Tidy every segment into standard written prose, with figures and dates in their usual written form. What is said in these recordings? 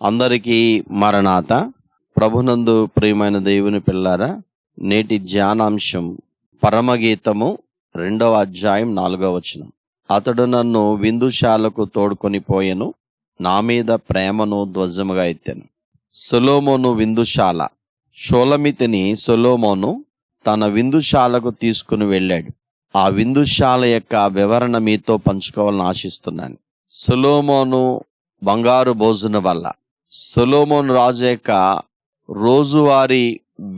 అందరికీ మరణాత. ప్రభునందు ప్రియమైన దేవుని పిల్లారా, నేటి ధ్యానాంశం పరమగీతము 2వ అధ్యాయం 4వ వచనం. అతడు నన్ను విందుశాలకు తోడుకొని పోయెను, నా మీద ప్రేమను ధ్వజముగా ఎత్తెను. సొలొమోను విందుశాల. షూలమితిని సొలొమోను తన విందుశాలకు తీసుకుని వెళ్ళాడు. ఆ విందుశాల యొక్క వివరణ మీతో పంచుకోవాలని ఆశిస్తున్నాను. సొలొమోను బంగారు భోజనం వల్ల సొలొమోను రాజు యొక్క రోజువారీ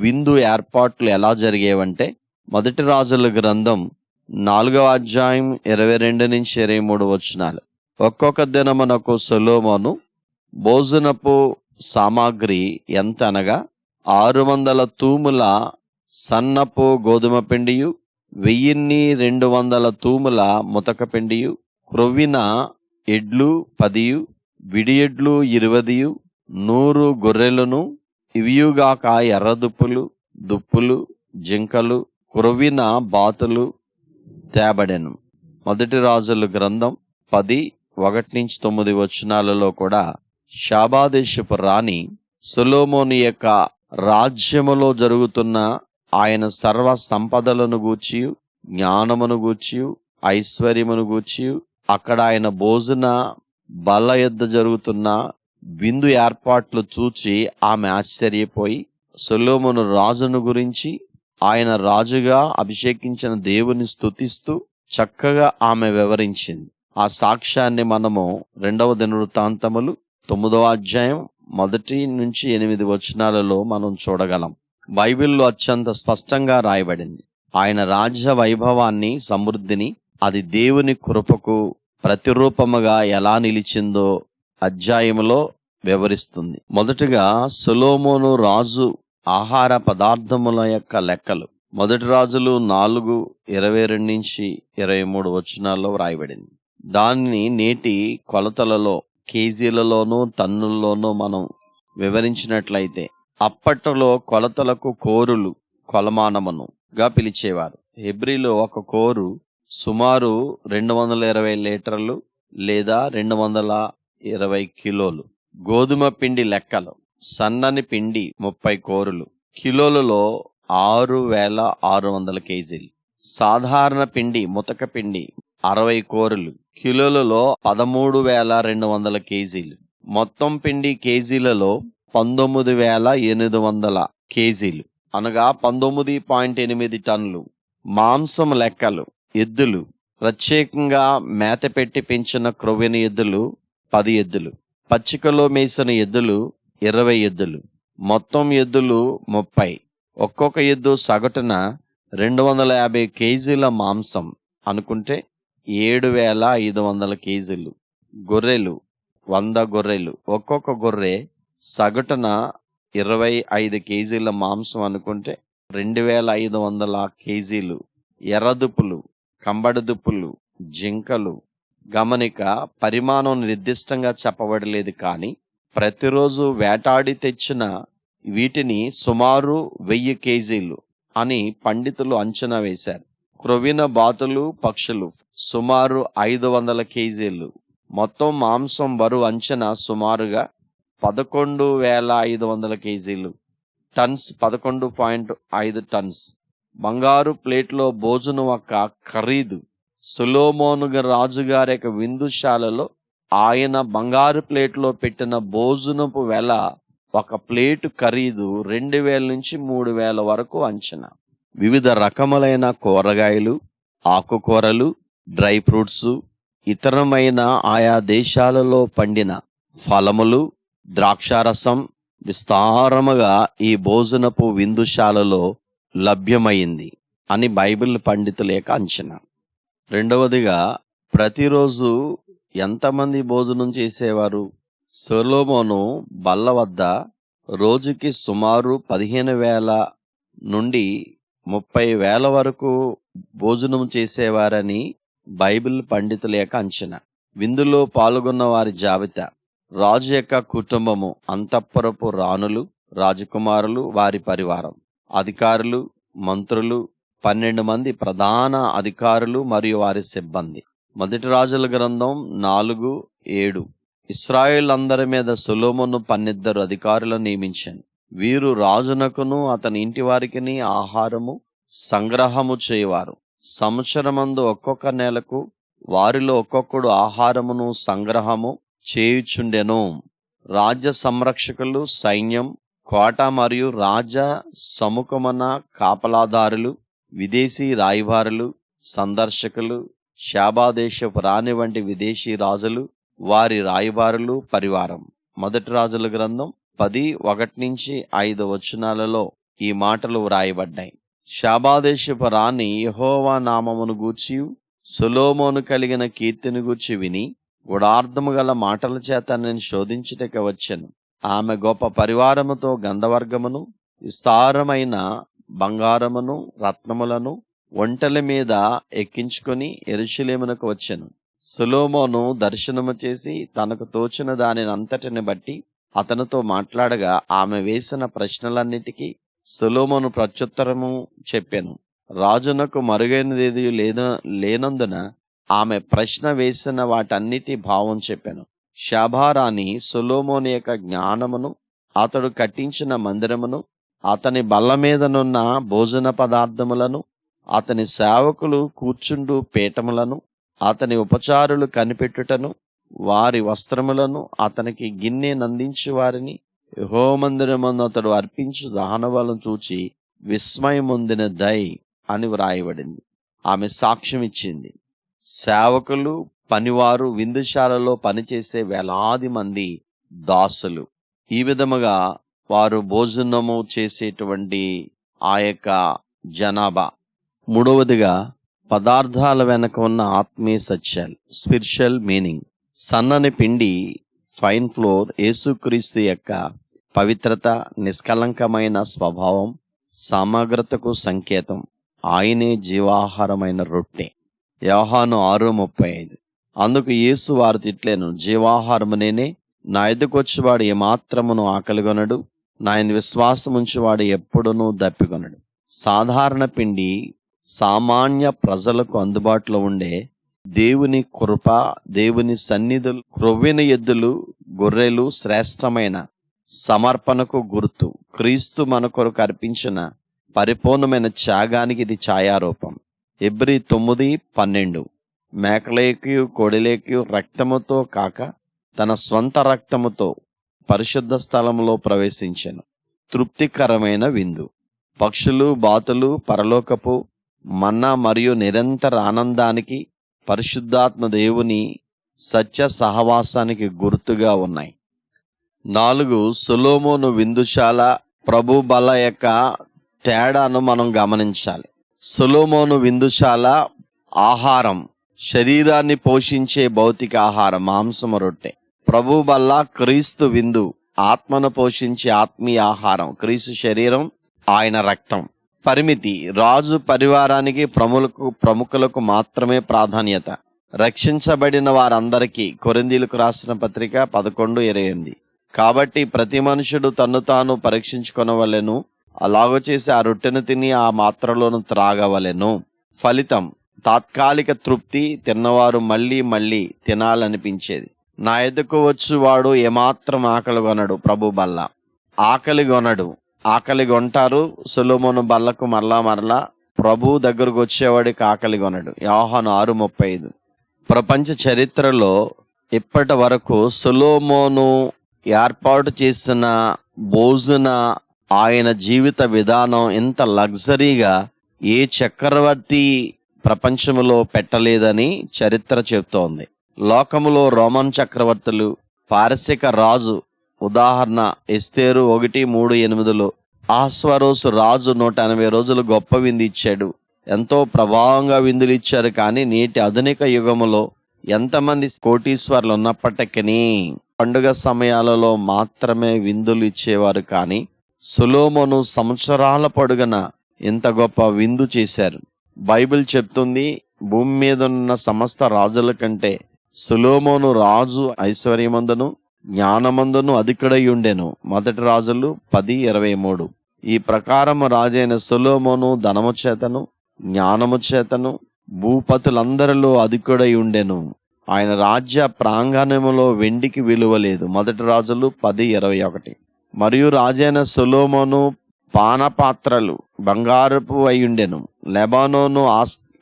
విందు ఏర్పాట్లు ఎలా జరిగేవంటే, మొదటి రాజుల గ్రంథం 4వ అధ్యాయం 22-23 వచనాలు. ఒక్కొక్క దినమునకు సొలొమోను భోజనపు సామాగ్రి ఎంత అనగా 600 తూముల సన్నపు గోధుమ పిండియు, 1200 తూముల ముతక పిండియు, క్రొవ్విన ఎడ్లు 10, విడి ఎడ్లు 20, 100 గొర్రెలను, ఇవియుగాక ఎర్రదుప్పులు, దుప్పులు, జింకలు, క్రొవ్విన బాతులు తేబడెను. మొదటి రాజుల గ్రంథం 10:1-9 వచనాలలో కూడా షాబాదేశపు రాణి సొలొమోను యొక్క రాజ్యములో జరుగుతున్న ఆయన సర్వ సంపదలను గూర్చియు, జ్ఞానమును గూర్చియు, ఐశ్వర్యమును గూర్చియు, అక్కడ ఆయన భోజన బల్ల యొద్ద జరుగుతున్న విందు ఏర్పాట్లు చూచి ఆమె ఆశ్చర్యపోయి సొలొమోను రాజును గురించి, ఆయన రాజుగా అభిషేకించిన దేవుని స్తుతిస్తూ చక్కగా ఆమె వివరించింది. ఆ సాక్ష్యాన్ని మనము 2వ దినవృత్తాంతములు 9వ అధ్యాయం 1-8 వచనాలలో మనం చూడగలం. బైబిల్లో అత్యంత స్పష్టంగా రాయబడింది. ఆయన రాజ్య వైభవాన్ని, సమృద్ధిని, అది దేవుని కృపకు ప్రతిరూపముగా ఎలా నిలిచిందో అధ్యాయములో వివరిస్తుంది. మొదటగా సొలొమోను రాజు ఆహార పదార్థముల యొక్క లెక్కలు. మొదటి రాజులు 4:22-23 వచనాల్లో వ్రాయబడింది. దాన్ని నేటి కొలతలలో, కేజీలలోనూ టన్నుల్లోనూ మనం వివరించినట్లయితే, అప్పట్లో కొలతలకు కోరులు కొలమానముగా పిలిచేవారు. హెబ్రీలో ఒక కోరు సుమారు 220 లీటర్లు లేదా 220 కిలోలు. గోధుమ పిండి లెక్కలు: సన్నని పిండి 30 కోరులు, కిలోలలో 6,600 కేజీలు. సాధారణ పిండి, ముతక పిండి 60 కోరులు, కిలోలలో 13,200 కేజీలు. మొత్తం పిండి కేజీలలో 19,800 కేజీలు, అనగా 19.8 టన్నులు. మాంసం లెక్కలు: ఎద్దులు, ప్రత్యేకంగా మేత పెట్టి పెంచిన క్రొవ్విన ఎద్దులు 10 ఎద్దులు, పచ్చికలో మేసిన ఎద్దులు 20 ఎద్దులు, మొత్తం ఎద్దులు 30. ఒక్కొక్క ఎద్దు సగటున 250 కేజీల మాంసం అనుకుంటే 7,500 కేజీలు. గొర్రెలు 100 గొర్రెలు, ఒక్కొక్క గొర్రె సగటున 25 కేజీల మాంసం అనుకుంటే 2,500 కేజీలు. ఎర్రదుప్పులు, కంబడి దుప్పులు, జింకలు. గమనిక, పరిమాణం నిర్దిష్టంగా చెప్పబడలేదు, కానీ ప్రతిరోజు వేటాడి తెచ్చిన వీటిని సుమారు 1000 కేజీలు అని పండితులు అంచనా వేశారు. క్రొవ్విన బాతులు, పక్షులు సుమారు 500 కేజీలు. మొత్తం మాంసం బరువు అంచనా సుమారుగా 11,500 కేజీలు. Turns 11.5 turns. బంగారు ప్లేట్లో భోజనం యొక్క ఖరీదు. సొలొమోను రాజుగారి యొక్క విందుశాలలో ఆయన బంగారు ప్లేట్లో పెట్టిన భోజనపు వెల, ఒక ప్లేటు ఖరీదు 2,000-3,000 వరకు అంచనా. వివిధ రకములైన కూరగాయలు, ఆకుకూరలు, డ్రై ఫ్రూట్స్, ఇతరమైన ఆయా దేశాలలో పండిన ఫలములు, ద్రాక్షారసం విస్తారముగా ఈ భోజనపు విందుశాలలో లభ్యమైంది అని బైబిల్ పండితుల యొక్క అంచనా. రెండవదిగా, ప్రతిరోజు ఎంతమంది భోజనం చేసేవారు? సొలొమోను బల్ల వద్ద రోజుకి సుమారు 15,000-30,000 వరకు భోజనం చేసేవారని బైబిల్ పండితుల యొక్క అంచనా. విందులో పాల్గొన్న వారి జాబితా: రాజు యొక్క కుటుంబము, అంతఃపురపు రాణులు, రాజకుమారులు, వారి పరివారం, అధికారులు, మంత్రులు, 12 మంది ప్రధాన అధికారులు మరియు వారి సిబ్బంది. మొదటి రాజుల గ్రంథం 4:7. ఇశ్రాయేలందరి మీద సొలొమోను 12 అధికారులను నియమించాను. వీరు రాజునకును అతని ఇంటి వారికిని ఆహారము సంగ్రహము చేయవారు. సంవత్సరమందు ఒక్కొక్క నెలకు వారిలో ఒక్కొక్కడు ఆహారమును సంగ్రహము చేయుచుండెను. రాజ్య సంరక్షకులు, సైన్యం, కోట మరియు రాజ సముఖమున కాపలాదారులు, విదేశీ రాయబారులు, సందర్శకులు, శాబాదేశపు రాణి వంటి విదేశీ రాజులు, వారి రాయబారులు, పరివారం. మొదటి రాజుల గ్రంథం 10:1-5 వచనాలలో ఈ మాటలు వ్రాయబడ్డాయి. శాబాదేశపు రాణి యెహోవా నామమును గూర్చియు సొలొమోను కలిగిన కీర్తిని గూర్చి విని గుడార్థము గల మాటల చేత నేను శోధించుటకు వచ్చెను. ఆమె గొప్ప పరివారముతో గంధవర్గమును, విస్తారమైన బంగారమును, రత్నములను ఒంటెల మీద ఎక్కించుకొని యెరూషలేమునకు వచ్చెను. సొలొమోను దర్శనము చేసి తనకు తోచిన దానిని అంతటిని బట్టి అతనితో మాట్లాడగా ఆమె వేసిన ప్రశ్నలన్నిటికీ సొలొమోను ప్రత్యుత్తరము చెప్పెను. రాజునకు మరుగైనదేది లేనందున ఆమె ప్రశ్న వేసిన వాటన్నిటి భావం చెప్పెను. షాబారాణి సొలొమోను యొక్క జ్ఞానమును, అతడు కట్టించిన మందిరమును, అతని బల్ల మీదనున్న భోజన పదార్థములను, అతని సేవకులు కూర్చుండు పీఠములను, అతని ఉపచారులు కనిపెట్టుటను, వారి వస్త్రములను, అతనికి గిన్నె నందించు వారిని, యెహోవామందిరమందు అతడు అర్పించు దహనబలులను చూచి విస్మయమొందిన దై అని వ్రాయబడింది. ఆమె సాక్ష్యం ఇచ్చింది. సేవకులు, పనివారు, విందుశాలలో పనిచేసే వేలాది మంది దాసులు, ఈ విధముగా వారు భోజనము చేసేటువంటి ఆ యొక్క జనాభా. మూడవదిగా పదార్థాల వెనక ఉన్న ఆత్మీయ సత్యాలు, స్పిరిచువల్ మీనింగ్. సన్నని పిండి, ఫైన్ ఫ్లోర్, యేసుక్రీస్తు యొక్క పవిత్రత, నిష్కలంకమైన స్వభావం, సమగ్రతకు సంకేతం. ఆయనే జీవాహారమైన రొట్టె. యోహాను 6:35. అందుకు యేసు వారు తిట్లేను, జీవాహారము నేనే, నా ఎదుకొచ్చువాడు ఏమాత్రమును ఆకలిగొనడు, నా యందు విశ్వాసముంచువాడు ఎప్పుడునూ దప్పికొనడు. సాధారణ పిండి సామాన్య ప్రజలకు అందుబాటులో ఉండే దేవుని కృప, దేవుని సన్నిధులు, క్రొవ్విన ఎద్దులు, గొర్రెలు శ్రేష్టమైన సమర్పణకు గుర్తు. క్రీస్తు మన కొరకు అర్పించిన పరిపూర్ణమైన త్యాగానికి ఇది ఛాయారూపం. హెబ్రీ 9:12. మేకలేకియు కోడిలేకియు రక్తముతో కాక తన స్వంత రక్తముతో పరిశుద్ధ స్థలములో ప్రవేశించెను. తృప్తికరమైన విందు. పక్షులు, బాతులు పరలోకపు మన్నా మరియు నిరంతర ఆనందానికి, పరిశుద్ధాత్మ దేవుని సత్య సహవాసానికి గుర్తుగా ఉన్నాయి. 4. సొలొమోను విందుశాల, ప్రభు బల్ల యొక్క తేడాను మనం గమనించాలి. సొలొమోను విందుశాల ఆహారం శరీరాన్ని పోషించే భౌతిక ఆహారం, మాంసము, రొట్టె. ప్రభు బల్ల క్రీస్తు విందు, ఆత్మను పోషించే ఆత్మీయ ఆహారం, క్రీస్తు శరీరం, ఆయన రక్తం. పరిమితి. రాజు పరివారానికి, ప్రముఖులకు మాత్రమే ప్రాధాన్యత. రక్షించబడిన వారందరికీ. కొరింథీయులకు రాసిన పత్రిక 11:28. కాబట్టి ప్రతి మనుషుడు తన్ను తాను పరీక్షించుకొనవలెను, అలాగూ చేసి ఆ రొట్టెను తిని ఆ మాత్రలోను త్రాగవలెను. ఫలితం తాత్కాలిక తృప్తి, తిన్నవారు మళ్ళీ మళ్ళీ తినాలనిపించేది. నా ఎదుకు వచ్చువాడు ఏమాత్రం ఆకలిగొనడు. ప్రభు బల్ల ఆకలిగొంటారు. సొలొమోను బల్లకు మరలా ప్రభు దగ్గరకు వచ్చేవాడికి ఆకలిగొనడు. యోహాను 6:35. ప్రపంచ చరిత్రలో ఇప్పటి వరకు సొలొమోను ఏర్పాటు చేసిన భోజన ఆయన జీవిత విధానం ఇంత లగ్జరీగా ఏ చక్రవర్తి ప్రపంచంలో పెట్టలేదని చరిత్ర చెబుతోంది. లోకములో రోమన్ చక్రవర్తులు, పారసిక రాజు, ఉదాహరణ ఎస్తేరు 1:3-8 అహస్వరోసు రాజు 180 రోజులు గొప్ప విందు ఇచ్చాడు. ఎంతో ప్రభావంగా విందులు ఇచ్చారు. కానీ నేటి ఆధునిక యుగములో ఎంతమంది కోటీశ్వర్లు ఉన్నప్పటికీ పండుగ సమయాలలో మాత్రమే విందులు ఇచ్చేవారు. కానీ సొలొమోను సంవత్సరాల పొడుగున ఇంత గొప్ప విందు చేశారు. బైబిల్ చెప్తుంది, భూమి మీద ఉన్న సమస్త రాజుల కంటే సొలొమోను రాజు ఐశ్వర్యమందును జ్ఞానమందును అధికుడై ఉండెను. మొదటి రాజులు 10:23. ఈ ప్రకారము రాజైన సొలొమోను ధనము చేతను జ్ఞానము చేతను భూపతులందరిలో అధికుడై ఉండెను. ఆయన రాజ్య ప్రాంగణములో వెండికి విలువ లేదు. 1 రాజులు 10:21. మరియు రాజైన సొలొమోను పానపాత్రలు బంగారపు అయ్యుండెను. లెబానోను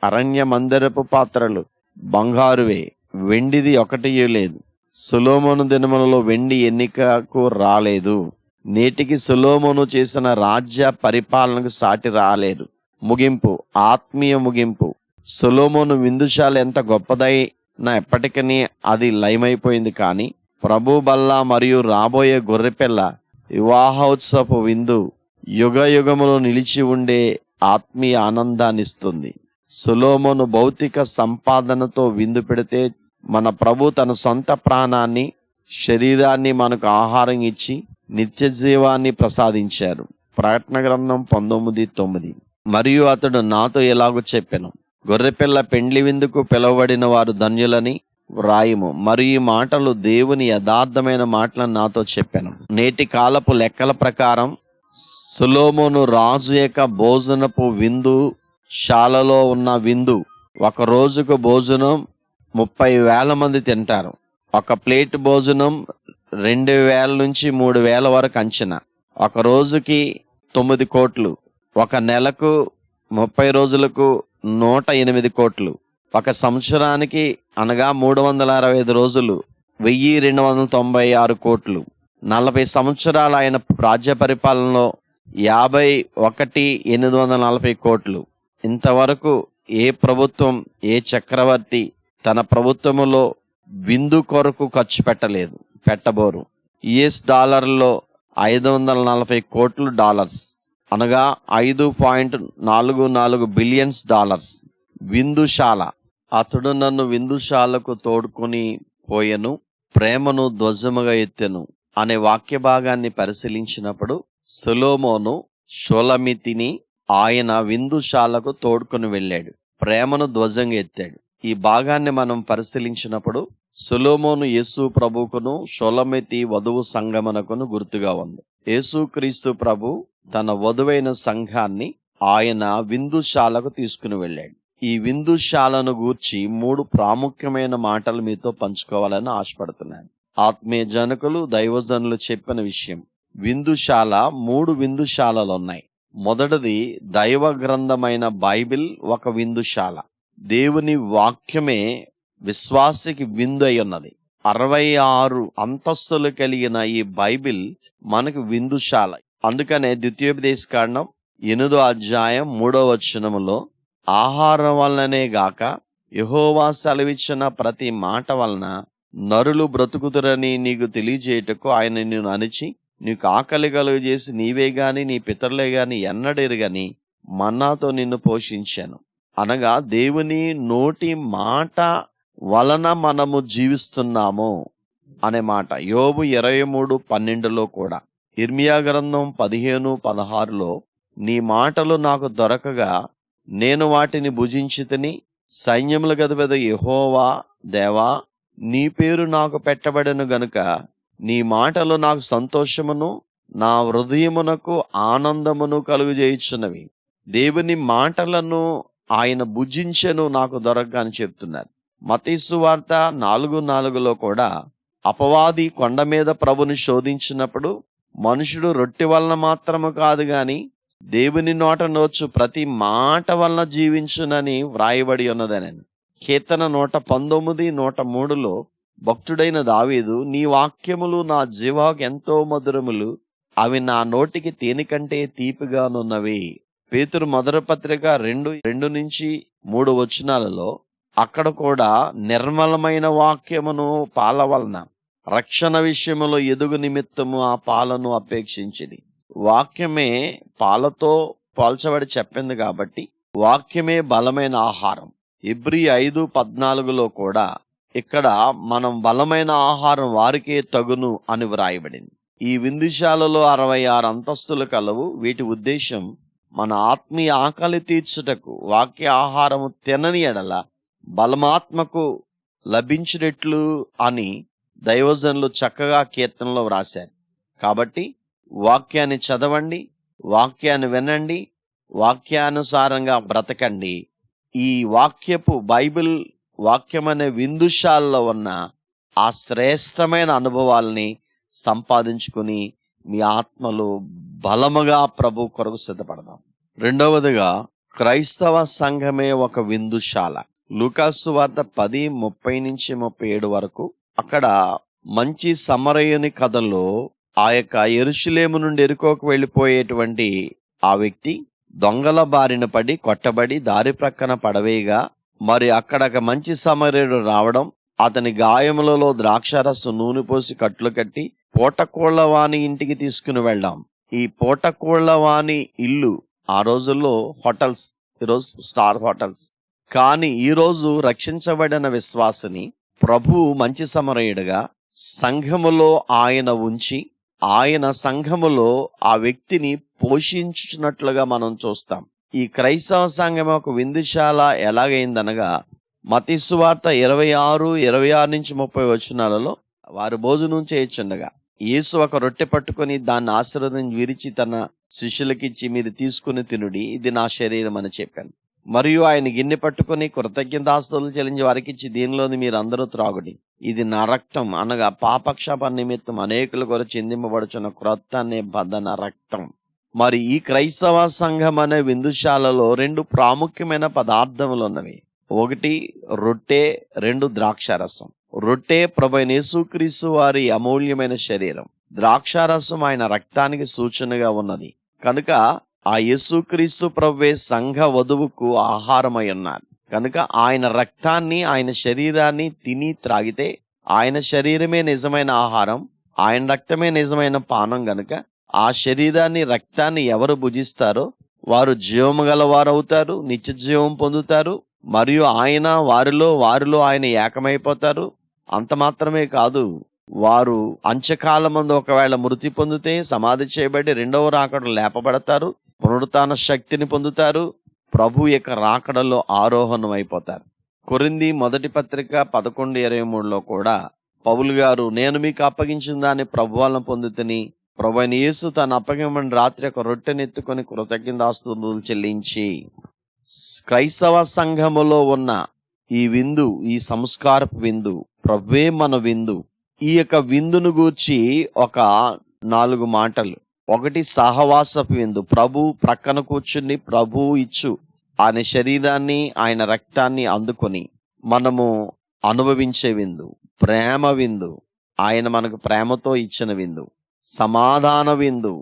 అరణ్య మందిరపు పాత్రలు బంగారువే, వెండిది ఒకటి లేదు. సొలొమోను దినములలో వెండి ఎన్నికకు రాలేదు. నేటికి సొలొమోను చేసిన రాజ్య పరిపాలనకు సాటి రాలేరు. ముగింపు, ఆత్మీయ ముగింపు. సొలొమోను విందుశాల ఎంత గొప్పదైనా ఎప్పటికీ అది లయమైపోయింది. కానీ ప్రభు బల్ల మరియు రాబోయే గొర్రెపిల్ల వివాహోత్సవపు విందు యుగ యుగములో నిలిచి ఉండే ఆత్మీయ ఆనందాన్ని ఇస్తుంది. సొలొమోను భౌతిక సంపాదనతో విందు పెడితే, మన ప్రభు తన సొంత ప్రాణాన్ని, శరీరాన్ని మనకు ఆహారం ఇచ్చి నిత్య జీవాన్ని ప్రసాదించారు. ప్రకటన గ్రంథం 19:9. మరియు అతడు నాతో ఎలాగో చెప్పెను, గొర్రెపిల్ల పెండ్లి విందుకు పిలువబడిన వారు ధన్యులని వ్రాయుము. మరియు ఈ మాటలు దేవుని యథార్థమైన మాటలను నాతో చెప్పాను. నేటి కాలపు లెక్కల ప్రకారం సొలొమోను రాజు యొక్క భోజనపు విందు శాలలో ఉన్న విందు, ఒక రోజుకు భోజనం 30,000 మంది తింటారు. ఒక ప్లేట్ భోజనం 2,000 నుంచి 3,000 వరకు అంచనా. ఒక రోజుకి 9 కోట్లు, ఒక నెలకు 30 రోజులకు 108 కోట్లు, ఒక సంవత్సరానికి అనగా 365 రోజులు 1,296 కోట్లు. 40 సంవత్సరాలు ఆయన రాజ్య పరిపాలనలో 51,840 కోట్లు. ఇంతవరకు ఏ ప్రభుత్వం, ఏ చక్రవర్తి తన ప్రభుత్వములో విందు కొరకు ఖర్చు పెట్టబోరు. US డాలర్లో 540 కోట్లు డాలర్స్, అనగా 5.44 బిలియన్స్ డాలర్స్ విందుశాల. అతడు నన్ను విందుశాలకు తోడుకొని పోయెను, ప్రేమను ధ్వజముగా ఎత్తెను అనే వాక్య భాగాన్ని పరిశీలించినప్పుడు సొలొమోను షూలమితిని ఆయన విందుశాలకు తోడుకొని వెళ్ళాడు, ప్రేమను ధ్వజంగా ఎత్తాడు. ఈ భాగాన్ని మనం పరిశీలించినప్పుడు సొలొమోను యేసు ప్రభువుకును షూలమితి వధువు సంగమనకును గుర్తుగా ఉంది. యేసుక్రీస్తు ప్రభు తన వధువైన సంఘాన్ని ఆయన విందుశాలకు తీసుకుని వెళ్ళాడు. ఈ విందుశాలను గూర్చి 3 ప్రాముఖ్యమైన మాటలు మీతో పంచుకోవాలని ఆశపడుతున్నాను. ఆత్మీయ జనకులు, దైవజనులు చెప్పిన విషయం. విందుశాల 3 విందుశాలలు ఉన్నాయి. మొదటిది దైవ గ్రంథమైన బైబిల్ ఒక విందుశాల. దేవుని వాక్యమే విశ్వాసికి విందు అయి ఉన్నది. 66 అంతస్తులు కలిగిన ఈ బైబిల్ మనకు విందుశాల. అందుకనే ద్వితీయోపదేశకాండం 8వ అధ్యాయం 3వ వచనములో, ఆహారం వలననే గాక యెహోవా సెలవిచ్చిన ప్రతి మాట వలన నరులు బ్రతుకుతురని నీకు తెలియజేయటకు ఆయన నిన్ను అణిచి నీకు ఆకలి కలుగు చేసి నీవే గాని నీ పితరులే గాని ఎన్నడెరుగని మన్నాతో నిన్ను పోషించాను. అనగా దేవుని నోటి మాట వలన మనము జీవిస్తున్నాము అనే మాట. యోబు 23:12లో కూడా, ఇర్మియా గ్రంథం 15:16లో, నీ మాటలు నాకు దొరకగా నేను వాటిని భుజించితిని. సైన్యముల అధిపతి యెహోవా దేవా, నీ పేరు నాకు పెట్టబడెను గనుక నీ మాటలు నాకు సంతోషమును నా హృదయమునకు ఆనందమును కలుగజేయుచున్నవి. దేవుని మాటలను ఆయన భుజించెను నాకు దొరకగా అని చెప్తున్నారు. మత్తయి సువార్త 4:4లో కూడా, అపవాది కొండ మీద ప్రభుని శోధించినప్పుడు మనుషుడు రొట్టె వలన మాత్రము కాదు గాని దేవుని నోట నోచు ప్రతి మాట వలన జీవించునని వ్రాయబడి ఉన్నదనని. కీర్తన 119:103లో భక్తుడైన దావీదు, నీ వాక్యములు నా జీవాకు ఎంతో మధురములు, అవి నా నోటికి తేనె కంటే తీపిగానున్నవి. పేతురు మొదటి పత్రిక 2:2-3 వచనాలలో అక్కడ కూడా నిర్మలమైన వాక్యమును పాల వలన రక్షణ విషయములో ఎదుగు నిమిత్తము ఆ పాలను అపేక్షించింది. వాక్యమే పాలతో పోల్చబడి చెప్పింది కాబట్టి వాక్యమే బలమైన ఆహారం. హెబ్రీ 5:14లో కూడా ఇక్కడ మనం బలమైన ఆహారం వారికే తగును అని వ్రాయబడింది. ఈ విందుశాలలో 66 అంతస్తులు కలవు. వీటి ఉద్దేశం మన ఆత్మీయ ఆకలి తీర్చుటకు వాక్య ఆహారము తినని ఎడల బలమాత్మకు లభించినట్లు అని దైవజనులు చక్కగా కీర్తనలో వ్రాశారు. కాబట్టి వాక్యాన్ని చదవండి, వాక్యాన్ని వినండి, వాక్యానుసారంగా బ్రతకండి. ఈ వాక్యపు బైబిల్ వాక్యం అనే విందుశాలలో ఉన్న ఆ శ్రేష్టమైన అనుభవాల్ని సంపాదించుకుని మీ ఆత్మలు బలముగా ప్రభు కొరకు సిద్ధపడదాం. రెండవదిగా, క్రైస్తవ సంఘమే ఒక విందుశాల. లూకాసు వార్త 10:30-37 వరకు అక్కడ మంచి సమరయుని కథలో ఆ యొక్క యెరూషలేము నుండి యెరికోకు వెళ్ళిపోయేటువంటి ఆ వ్యక్తి దొంగల బారిన పడి కొట్టబడి దారి ప్రక్కన పడవేయగా, మరి అక్కడ మంచి సమరయుడు రావడం, అతని గాయములలో ద్రాక్షారసం నూనె పోసి కట్లు కట్టి పూటకోళ్లవాని ఇంటికి తీసుకుని వెళ్ళాం. ఈ పూటకోళ్లవాని ఇల్లు ఆ రోజుల్లో హోటల్స్, ఈరోజు స్టార్ హోటల్స్. కానీ ఈరోజు రక్షించబడిన విశ్వాసిని ప్రభు మంచి సమరయుడిగా సంఘములో ఆయన ఉంచి, ఆయన సంఘములో ఆ వ్యక్తిని పోషించున్నట్లుగా మనం చూస్తాం. ఈ క్రైస్తవ సంఘం ఒక విందుశాల ఎలాగైందనగా, మత్తయి సువార్త 26:30-30 వచనాలలో వారు భోజనం చేయుచుండగా యేసు ఒక రొట్టె పట్టుకొని దాన్ని ఆశీర్వదించి విరిచి తన శిష్యులకిచ్చి, మీరు తీసుకుని తినుడి, ఇది నా శరీరం అని చెప్పాను. మరియు ఆయన గిన్నె పట్టుకొని కృతజ్ఞతాస్తుతులు చెల్లించి వారికిచ్చి, దీనిలోని మీరు అందరూ త్రాగుడి, ఇది నా రక్తం, అనగా పాపక్షాప నిమిత్తం అనేకుల కొరకు చిందింపబడుచున్న క్రొత్త నిబంధన రక్తం. మరి ఈ క్రైస్తవ సంఘం అనే విందుశాలలో 2 ప్రాముఖ్యమైన పదార్థములు ఉన్నవి. 1 రొట్టె, 2 ద్రాక్షారసం. రొట్టె ప్రభువైన యేసుక్రీస్తు వారి అమూల్యమైన శరీరం, ద్రాక్షారసం ఆయన రక్తానికి సూచనగా ఉన్నది. కనుక ఆ యేసుక్రీస్తు ప్రభువే సంఘ వధువుకు ఆహారమై ఉన్నారు. కనుక ఆయన రక్తాన్ని, ఆయన శరీరాన్ని తిని త్రాగితే ఆయన శరీరమే నిజమైన ఆహారం, ఆయన రక్తమే నిజమైన పానం. గనుక ఆ శరీరాన్ని, రక్తాన్ని ఎవరు భుజిస్తారో వారు జీవము గల వారు అవుతారు, నిత్య జీవం పొందుతారు. మరియు ఆయన వారిలో ఆయన ఏకమైపోతారు. అంత మాత్రమే కాదు, వారు అంత్యకాలమందు ఒకవేళ మృతి పొందితే సమాధి చేయబడి రెండవ రాకడలో లేపబడతారు, పునరుత్థాన శక్తిని పొందుతారు, ప్రభు యొక్క రాకడలో ఆరోహణం అయిపోతారు. కొరింథీ మొదటి పత్రిక 11:23లో కూడా పౌలు గారు, నేను మీకు అప్పగించిన దాన్ని ప్రభు వలన పొందుతని, ప్రభువైన యేసు తన అప్పగించిన రాత్రి ఒక రొట్టెనెత్తుకొని కృతజ్ఞతాస్తుతులు చెల్లించి. క్రైస్తవ సంఘములో ఉన్న ఈ విందు, ఈ సంస్కారపు విందు, ప్రభువే మన విందు. ఈ యొక్క విందును గూర్చి ఒక 4 మాటలు. 1 సహవాసపు విందు, ప్రభు ప్రక్కన కూర్చుని ప్రభు ఇచ్చు ఆయన శరీరాన్ని, ఆయన రక్తాన్ని అందుకొని మనము అనుభవించే విందు. ప్రేమ విందు, ఆయన మనకు ప్రేమతో ఇచ్చిన విందు. సమాధాన విందు,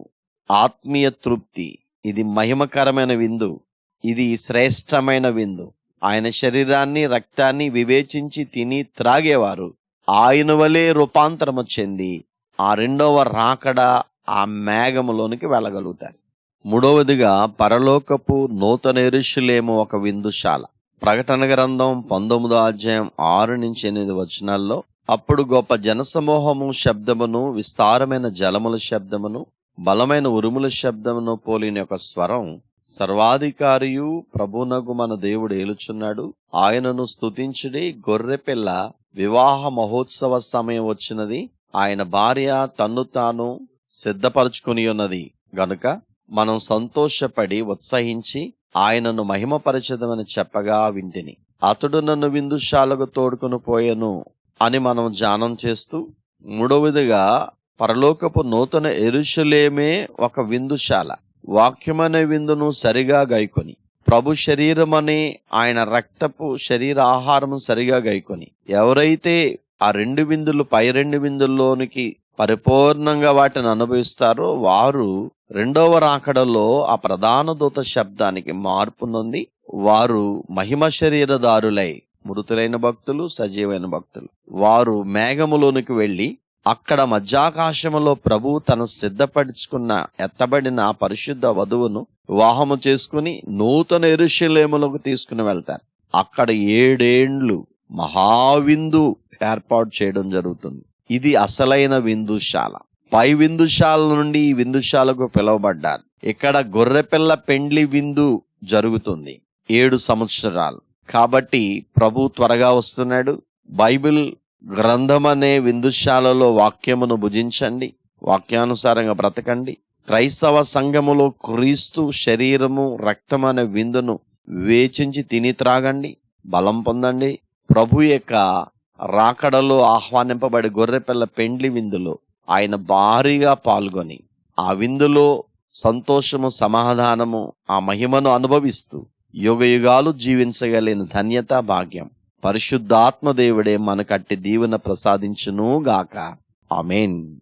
ఆత్మీయ తృప్తి, ఇది మహిమకరమైన విందు, ఇది శ్రేష్టమైన విందు. ఆయన శరీరాన్ని, రక్తాన్ని వివేచించి తిని త్రాగేవారు ఆయన వలె రూపాంతరము చెంది ఆ రెండవ రాకడ ఆ మేఘములోనికి వెళ్ళగలుగుతారు. 3వదిగా, పరలోకపు నూతన యెరూషలేము ఒక విందుశాల. ప్రకటన గ్రంథం 19:6-8 వచనాల్లో, అప్పుడు గొప్ప జనసమూహము శబ్దమును, విస్తారమైన జలముల శబ్దమును, బలమైన ఉరుముల శబ్దమును పోలిన ఒక స్వరం, సర్వాధికారియు ప్రభునగు మన దేవుడు ఏలుచున్నాడు, ఆయనను స్తుతించుడి, గొర్రెపిల్ల వివాహ మహోత్సవ సమయం వచ్చినది, ఆయన భార్య తన్ను తాను సిద్ధపరచుకుని ఉన్నది గనుక మనం సంతోషపడి ఉత్సహించి ఆయనను మహిమపరచదమని చెప్పగా వింటిని. అతడు నన్ను విందుశాలకు తోడుకుని పోయెను అని మనం ధ్యానం చేస్తూ, 3వదిగా, పరలోకపు నూతన యెరూషలేమే ఒక విందుశాల. వాక్యమనే విందును సరిగా గైకొని, ప్రభు శరీరమనే ఆయన రక్తపు శరీర ఆహారము సరిగా గైకొని, ఎవరైతే ఆ 2 విందులు, పై 2 విందుల్లోనికి పరిపూర్ణంగా వాటిని అనుభవిస్తారో వారు రెండవ రాకడలో ఆ ప్రధాన దూత శబ్దానికి మార్పు నొంది వారు మహిమ శరీరదారులై, మృతులైన భక్తులు, సజీవైన భక్తులు, వారు మేఘములోనికి వెళ్ళి అక్కడ మధ్యాకాశములో ప్రభు తను సిద్ధపరుచుకున్న ఎత్తబడిన పరిశుద్ధ వధువును వివాహము చేసుకుని నూతన యెరూషలేములకు తీసుకుని వెళ్తారు. అక్కడ 7 ఏండ్లు మహావిందు ఏర్పాటు చేయడం జరుగుతుంది. ఇది అసలైన విందుశాల. పై విందుశాల నుండి ఈ విందుశాలకు పిలువబడ్డారు. ఇక్కడ గొర్రెపిల్ల పెండ్లి విందు జరుగుతుంది 7 సంవత్సరాలు. కాబట్టి ప్రభు త్వరగా వస్తున్నాడు. బైబిల్ గ్రంథం అనే విందుశాలలో వాక్యమును భుజించండి, వాక్యానుసారంగా బ్రతకండి. క్రైస్తవ సంఘములో క్రీస్తు శరీరము, రక్తం అనే విందును వివేచించి తిని త్రాగండి, బలం పొందండి, ప్రభు యొక్క రాకడలో ఆహ్వానింపబడి గొర్రెపిల్ల పెండ్లి విందులో ఆయన భారీగా పాల్గొని ఆ విందులో సంతోషము, సమాధానము, ఆ మహిమను అనుభవిస్తూ యుగయుగాలు జీవించగలిగిన ధన్యత, భాగ్యం పరిశుద్ధాత్మ దేవుడే మనకట్టి దీవెన ప్రసాదించును గాక. ఆమేన్.